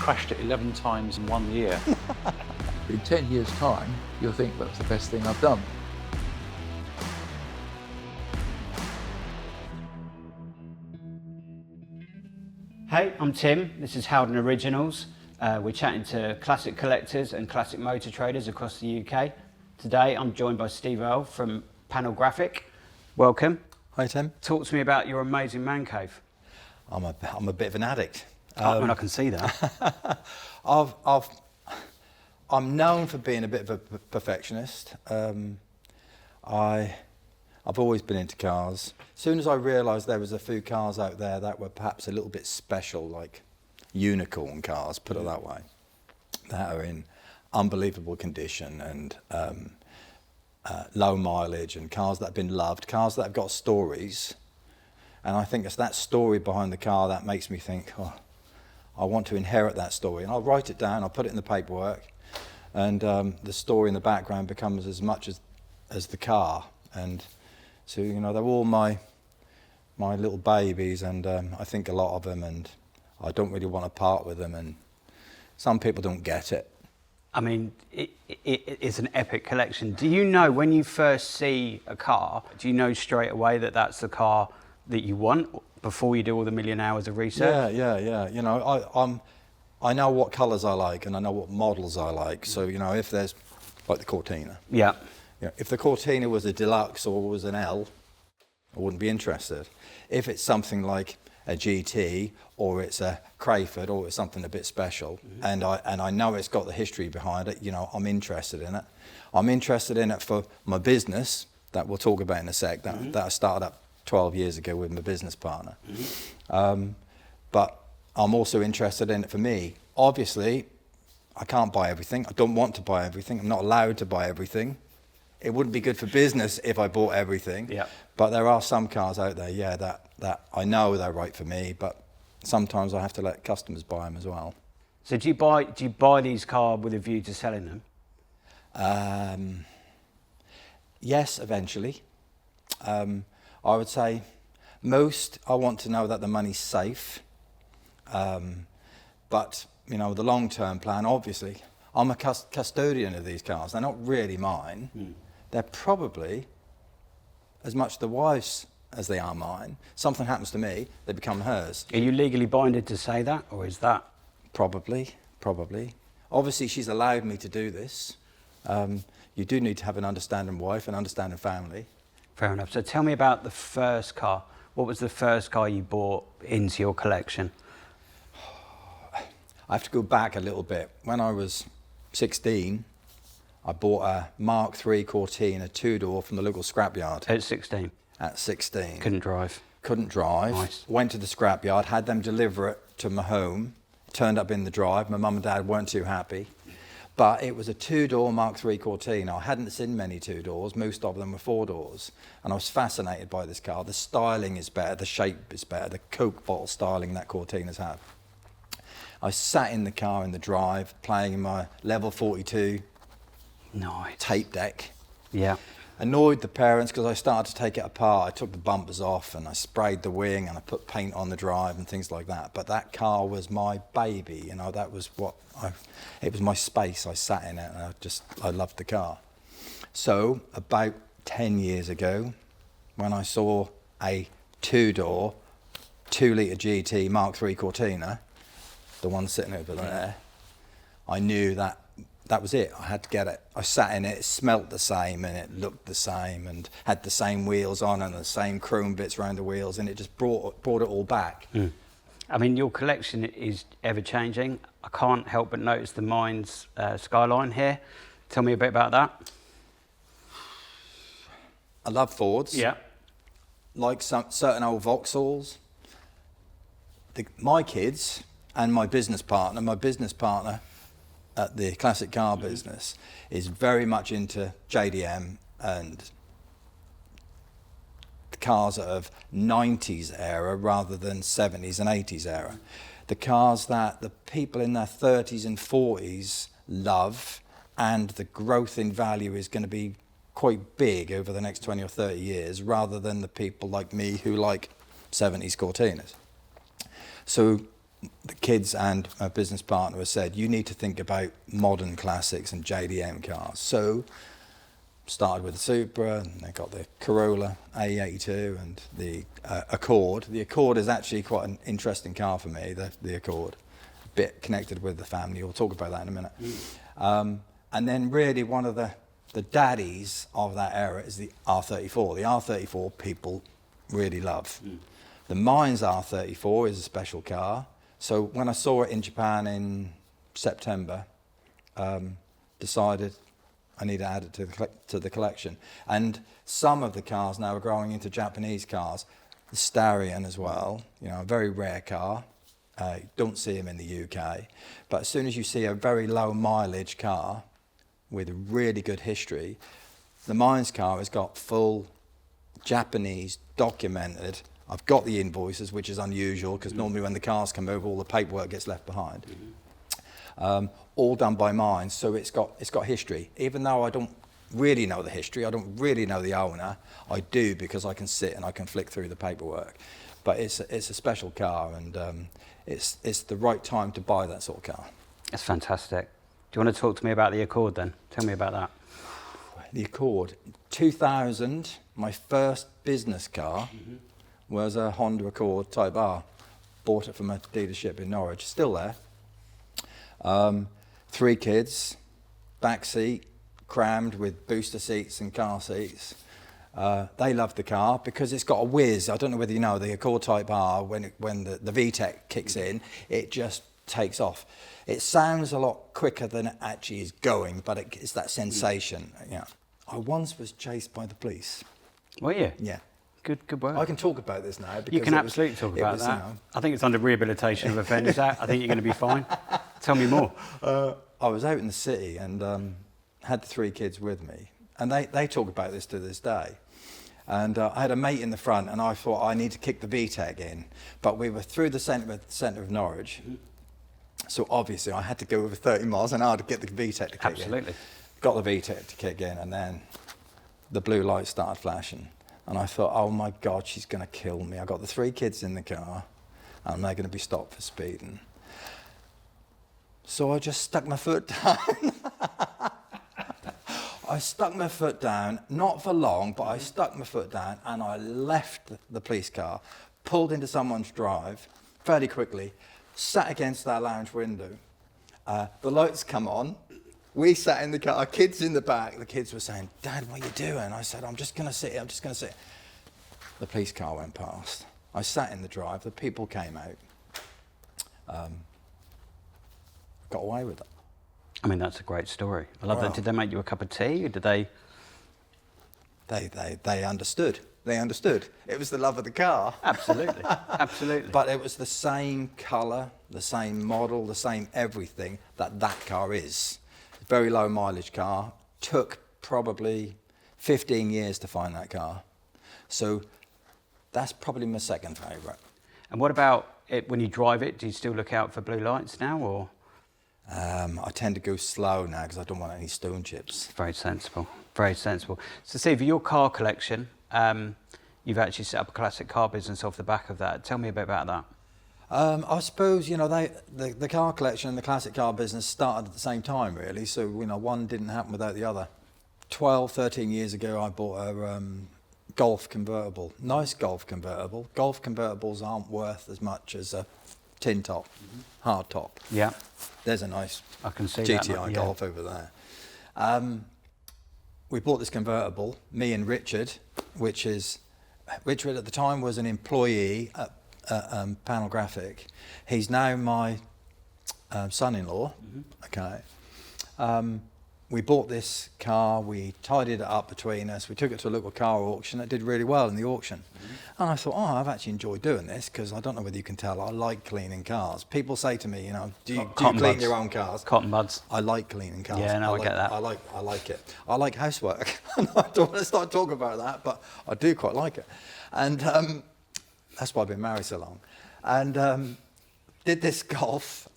crashed it 11 times in 1 year. In 10 years' time, you'll think that's the best thing I've done. Hey, I'm Tim. This is Howden Originals. We're chatting to classic collectors and classic motor traders across the UK. Today, I'm joined by Steve Earl from Panel Graphic. Welcome. Hi, Tim. Talk to me about your amazing man cave. I'm a bit of an addict. I can see that. I'm known for being a bit of a perfectionist. I've always been into cars. As soon as I realised there was a few cars out there that were perhaps a little bit special, like unicorn cars, put it that way, that are in unbelievable condition and low mileage, and cars that have been loved, cars that have got stories. And I think it's that story behind the car that makes me think, oh, I want to inherit that story. And I'll write it down, I'll put it in the paperwork, and the story in the background becomes as much as the car. And so, you know, they're all my little babies, and I think a lot of them, and I don't really want to part with them, and some people don't get it. I mean, it's an epic collection. Do you know, when you first see a car, do you know straight away that that's the car that you want before you do all the million hours of research? Yeah. You know, I know what colours I like, and I know what models I like. So, you know, if there's, like the Cortina. Yeah. You know, if the Cortina was a deluxe or was an L, I wouldn't be interested. If it's something like a GT, or it's a Crayford, or it's something a bit special, and I know it's got the history behind it, you know, I'm interested in it. I'm interested in it for my business, that we'll talk about in a sec, that I started up 12 years ago with my business partner. But I'm also interested in it for me. Obviously, I can't buy everything. I don't want to buy everything. I'm not allowed to buy everything. It wouldn't be good for business if I bought everything. Yeah. But there are some cars out there, yeah, that I know they're right for me, but sometimes I have to let customers buy them as well. So do you buy these cars with a view to selling them? Yes, eventually. I would say most, I want to know that the money's safe. But, you know, the long-term plan, obviously, I'm a custodian of these cars. They're not really mine. They're probably as much the wife's as they are mine. Something happens to me, they become hers. Are you legally binded to say that, or is that? Probably. Obviously, she's allowed me to do this. You do need to have an understanding wife, an understanding family. Fair enough. So tell me about the first car. What was the first car you bought into your collection? I have to go back a little bit. When I was 16, I bought a Mark III Cortina two-door from the local scrapyard. At 16? At 16. Couldn't drive? Couldn't drive. Nice. Went to the scrapyard, had them deliver it to my home. Turned up in the drive. My mum and dad weren't too happy. But it was a two-door Mark III Cortina. I hadn't seen many two-doors. Most of them were four-doors. And I was fascinated by this car. The styling is better. The shape is better. The Coke bottle styling that Cortinas have. I sat in the car in the drive, playing in my level 42 Nice. tape deck. Yeah. Annoyed the parents because I started to take it apart. I took the bumpers off and I sprayed the wing and I put paint on the drive and things like that. But that car was my baby, you know, that was it was my space. I sat in it and I loved the car. So about 10 years ago, when I saw a two-door, 2-litre GT Mark III Cortina, the one sitting over there, I knew that was it. I had to get it. I sat in it, it smelt the same and it looked the same and had the same wheels on and the same chrome bits around the wheels, and it just brought it all back. I mean, your collection is ever-changing. I can't help but notice the Mines Skyline here. Tell me a bit about that. I love Fords. Yeah. Like certain old Vauxhalls. My kids and my business partner at the classic car business is very much into JDM and the cars of 90s era rather than 70s and 80s era. The cars that the people in their 30s and 40s love, and the growth in value is going to be quite big over the next 20 or 30 years, rather than the people like me who like 70s Cortinas. So the kids and my business partner have said, you need to think about modern classics and JDM cars. So started with the Supra, and they got the Corolla A82 and the Accord. The Accord is actually quite an interesting car for me, the Accord. A bit connected with the family. We'll talk about that in a minute. And then really one of the daddies of that era is the R34. The R34 people really love. The Mines R34 is a special car. So when I saw it in Japan in September, decided I need to add it to the collection. And some of the cars now are growing into Japanese cars. The Starion as well, a very rare car. Don't see them in the UK. But as soon as you see a very low mileage car with a really good history, the Mines car has got full Japanese documented. I've got the invoices, which is unusual because normally when the cars come over, all the paperwork gets left behind. All done by Mines, so it's got history. Even though I don't really know the history, I don't really know the owner, I do because I can sit and I can flick through the paperwork. But it's a special car, and it's the right time to buy that sort of car. That's fantastic. Do you want to talk to me about the Accord then? Tell me about that. The Accord. 2000, my first business car was a Honda Accord Type R. Bought it from a dealership in Norwich. Still there. 3 kids, back seat, crammed with booster seats and car seats. They love the car because it's got a whiz. I don't know whether you know, the Accord Type R, when the VTEC kicks in, it just takes off. It sounds a lot quicker than it actually is going, but it's that sensation. I once was chased by the police. Were you? Yeah. Good work. I can talk about this now. Because you can absolutely talk about that. I think it's under Rehabilitation of Offenders Act. I think you're going to be fine. Tell me more. I was out in the city and had the 3 kids with me. And they talk about this to this day. And I had a mate in the front, and I thought I need to kick the VTEC in. But we were through the centre of Norwich. So obviously I had to go over 30 miles an hour to get the VTEC to kick in. Absolutely. Got the VTEC to kick in, and then the blue lights started flashing. And I thought, oh my God, she's going to kill me. I got the 3 kids in the car, and they're going to be stopped for speeding. So I just stuck my foot down. I stuck my foot down, not for long, but I stuck my foot down, and I left the police car, pulled into someone's drive fairly quickly, sat against our lounge window. The lights come on. We sat in the car, our kids in the back. The kids were saying, Dad, what are you doing? I said, I'm just going to sit here, I'm just going to sit. The police car went past. I sat in the drive, the people came out. Got away with it. I mean, that's a great story. I love that. Did they make you a cup of tea, or did they? They understood. They understood. It was the love of the car. Absolutely, absolutely. But it was the same colour, the same model, the same everything that car is. Very low mileage car. Took probably 15 years to find that car. So that's probably my second favourite. And what about it when you drive it? Do you still look out for blue lights now, or? I tend to go slow now because I don't want any stone chips. Very sensible, very sensible. So Steve, your car collection, you've actually set up a classic car business off the back of that. Tell me a bit about that. I suppose, the car collection and the classic car business started at the same time, really. So, one didn't happen without the other. 12, 13 years ago, I bought a Golf convertible. Nice Golf convertible. Golf convertibles aren't worth as much as a tin top, hard top. Yeah. There's a nice I can see GTI Golf over there. We bought this convertible, me and Richard, Richard at the time was an employee at Panel Graphic. He's now my son-in-law. Okay. We bought this car, we tidied it up between us, we took it to a local car auction. It did really well in the auction. And I thought, I've actually enjoyed doing this, because I don't know whether you can tell, I like cleaning cars. People say to me, do you clean your own cars? Cotton buds. I like cleaning cars. Yeah, no, I get that. I like it. I like housework. I don't want to start talking about that, but I do quite like it. And that's why I've been married so long. And did this Golf,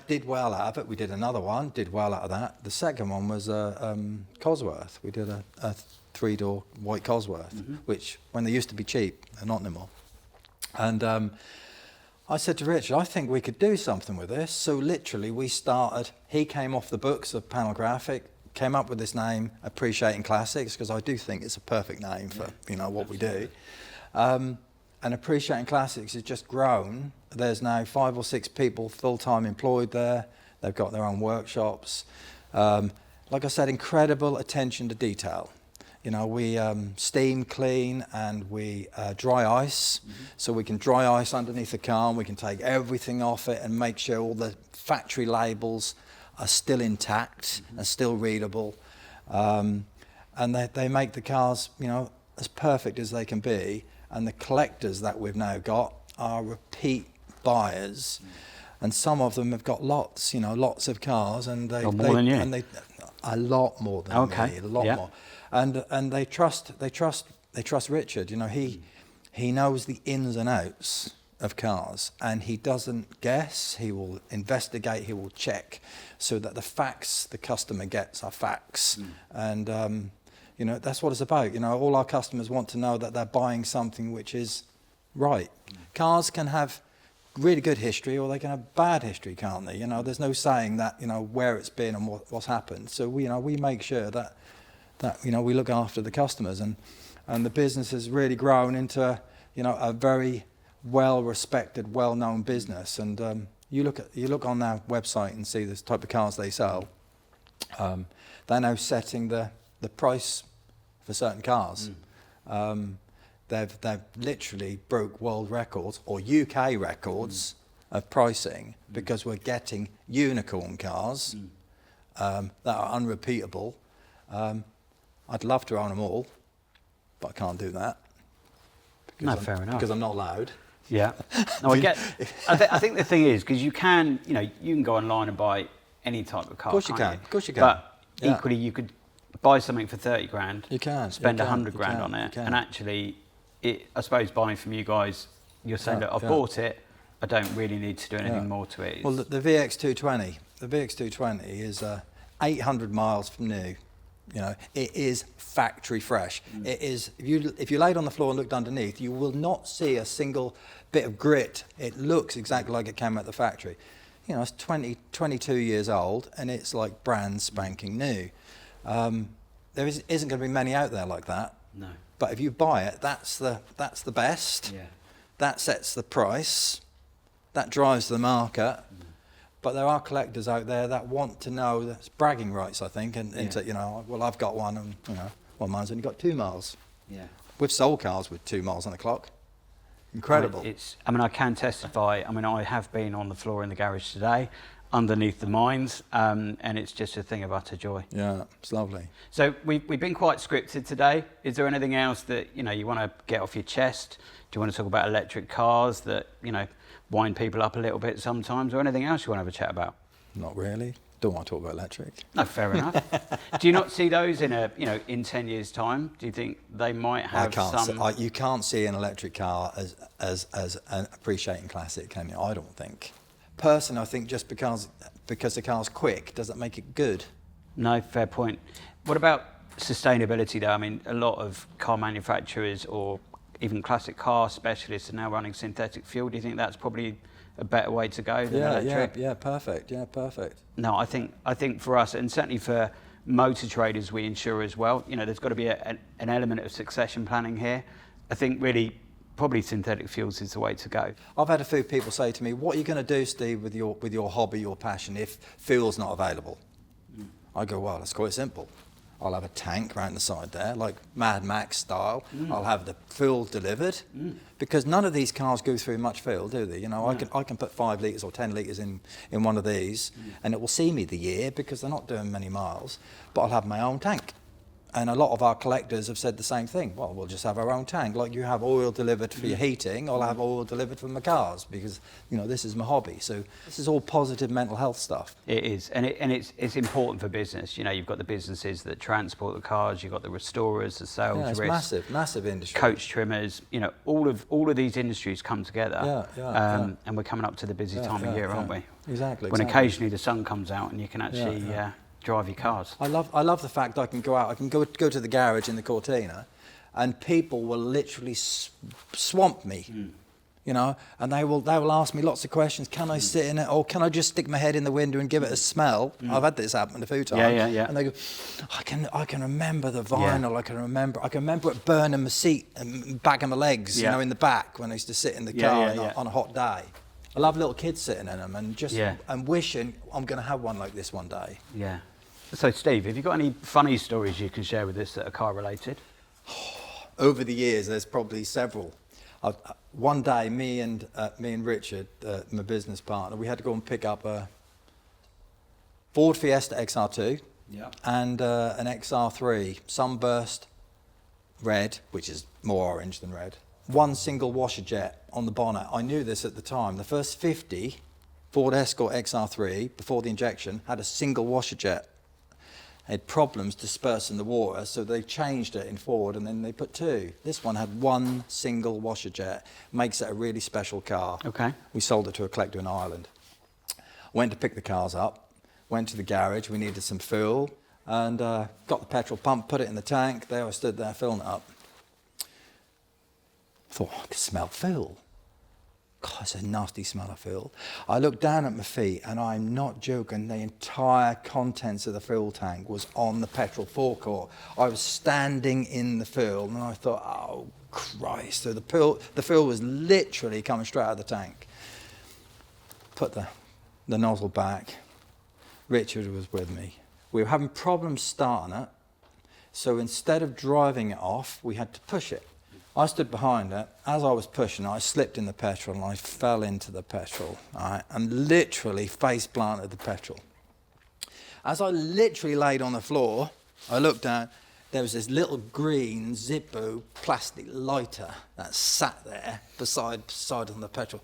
did well out of it. We did another one, did well out of that. The second one was Cosworth. We did a 3-door white Cosworth, which, when they used to be cheap, they're not anymore. And I said to Richard, I think we could do something with this. So literally we started, he came off the books of Panel Graphic, came up with this name, Appreciating Classics, because I do think it's a perfect name for what we do. And Appreciating Classics has just grown. There's now 5 or 6 people full-time employed there. They've got their own workshops. Like I said, incredible attention to detail. We steam clean and we dry ice, so we can dry ice underneath the car and we can take everything off it and make sure all the factory labels are still intact and still readable. And they make the cars, as perfect as they can be. And the collectors that we've now got are repeat buyers. And some of them have got lots of cars, and they more than you. And they a lot more than me, a lot more. And they trust Richard. He knows the ins and outs of cars, and he doesn't guess. He will investigate. He will check, so that the facts the customer gets are facts. And that's what it's about. All our customers want to know that they're buying something which is right. Cars can have really good history, or they can have bad history, can't they? There's no saying that where it's been and what's happened. So we make sure that we look after the customers, and the business has really grown into a very well respected, well known business. And you look on their website and see this type of cars they sell. They're now setting the price for certain cars. They've literally broke world records or UK records of pricing, because we're getting unicorn cars that are unrepeatable. I'd love to own them all, but I can't do that. Fair enough. Because I'm not allowed. Yeah. No, I get. I think the thing is, because you can go online and buy any type of car. Of course you can. You? Of course you can. But equally, you could buy something for 30 grand. You can. Spend 100 grand on it, and actually, I suppose buying from you guys, you're saying that I've bought it. I don't really need to do anything more to it. Well, the VX220 is 800 miles from new. It is factory fresh. It is. If you lay it on the floor and looked underneath, you will not see a single bit of grit. It looks exactly like it came out the factory. It's 22 years old, and it's like brand spanking new. There isn't going to be many out there like that. No. But if you buy it, that's the best. Yeah. That sets the price. That drives the market. But there are collectors out there that want to know, that's bragging rights, I think, and well, I've got one, and well, mine's only got 2 miles. Yeah. We've sold cars with 2 miles on the clock. Incredible. I can testify. I have been on the floor in the garage today, underneath the mines, and it's just a thing of utter joy. Yeah, it's lovely. So we've been quite scripted today. Is there anything else that you want to get off your chest? Do you want to talk about electric cars that wind people up a little bit sometimes, or anything else you want to have a chat about? Not really. Don't want to talk about electric. No, fair enough. Do you not see those in in 10 years' time? Do you think they might have you can't see an electric car as an Appreciating Classic, can you? I don't think. Personally, I think just because the car's quick doesn't make it good. No, fair point. What about sustainability though? A lot of car manufacturers or even classic car specialists are now running synthetic fuel. Do you think that's probably a better way to go than electric? Yeah, perfect. Yeah, perfect. No, I think for us, and certainly for motor traders we insure as well, there's got to be an element of succession planning here. I think really probably synthetic fuels is the way to go. I've had a few people say to me, what are you going to do, Steve, with your hobby, your passion, if fuel's not available? I go, well, it's quite simple. I'll have a tank around the side there, like Mad Max style. I'll have the fuel delivered, because none of these cars go through much fuel, do they? I can put 5 litres or 10 litres in one of these, and it will see me the year because they're not doing many miles, but I'll have my own tank. And a lot of our collectors have said the same thing. Well, we'll just have our own tank. Like you have oil delivered for your heating, I'll have oil delivered for my cars, because this is my hobby. So this is all positive mental health stuff. It is, and it's important for business. You've got the businesses that transport the cars, you've got the restorers, the sales it's massive industry. Coach trimmers. All of these industries come together. And we're coming up to the busy time of year, aren't we? Exactly. When occasionally the sun comes out and you can actually. Drive your cars. I love the fact I can go out. I can go to the garage in the Cortina, and people will literally swamp me. you know, and they will ask me lots of questions. Can I sit in it, or can I just stick my head in the window and give it a smell? I've had this happen a few times. Yeah. And they go, I can remember the vinyl. I can remember it burning my seat and back of my legs, you know, in the back when I used to sit in the car on a hot day. I love little kids sitting in them and just and wishing I'm going to have one like this one day. Yeah. So Steve, have you got any funny stories you can share with us that are car related? Over the years, there's probably several. One day, me and Richard, my business partner, we had to go and pick up a Ford Fiesta XR2 and an XR3 sunburst red, which is more orange than red. One single washer jet on the bonnet. I knew this at the time. The first 50 Ford Escort XR3 before the injection had a single washer jet. Had problems dispersing the water, so they changed it in Ford and then they put 2. This one had one single washer jet. Makes it a really special car. Okay. We sold it to a collector in Ireland. Went to pick the cars up, went to the garage, we needed some fuel, and got the petrol pump, put it in the tank. There I stood there filling it up. Thought, I could smell fuel. God, it's a nasty smell of fuel. I looked down at my feet, and I'm not joking, the entire contents of the fuel tank was on the petrol forecourt. I was standing in the fuel, and I thought, oh, Christ. So the fuel was literally coming straight out of the tank. Put the nozzle back. Richard was with me. We were having problems starting it, so instead of driving it off, we had to push it. I stood behind it. As I was pushing, I slipped in the petrol and I fell into the petrol, right, and literally face planted the petrol. As I literally laid on the floor, I looked down. There was this little green Zippo plastic lighter that sat there beside on the petrol.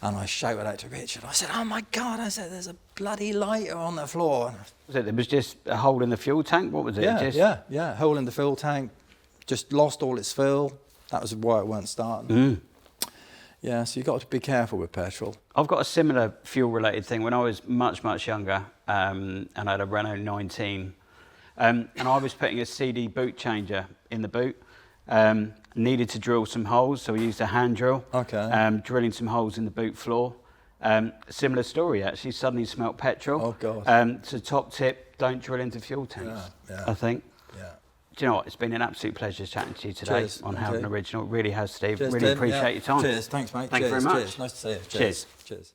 And I shouted out to Richard. I said, oh my God, I said, there's a bloody lighter on the floor. Was it? There was just a hole in the fuel tank? What was it? Yeah, hole in the fuel tank. Just lost all its fuel. That was why it weren't starting. Yeah, so you've got to be careful with petrol. I've got a similar fuel-related thing. When I was much, much younger, and I had a Renault 19, and I was putting a CD boot changer in the boot, needed to drill some holes, so we used a hand drill, drilling some holes in the boot floor. Similar story, actually, suddenly smelt petrol. Oh, God. So top tip, don't drill into fuel tanks, I think. Yeah. Do you know what? It's been an absolute pleasure chatting to you today on Howden Original. It really has, Steve. Cheers, really Tim. appreciate your time. Cheers. Thanks, mate. Thanks very much. Cheers. Nice to see you. Cheers. Cheers.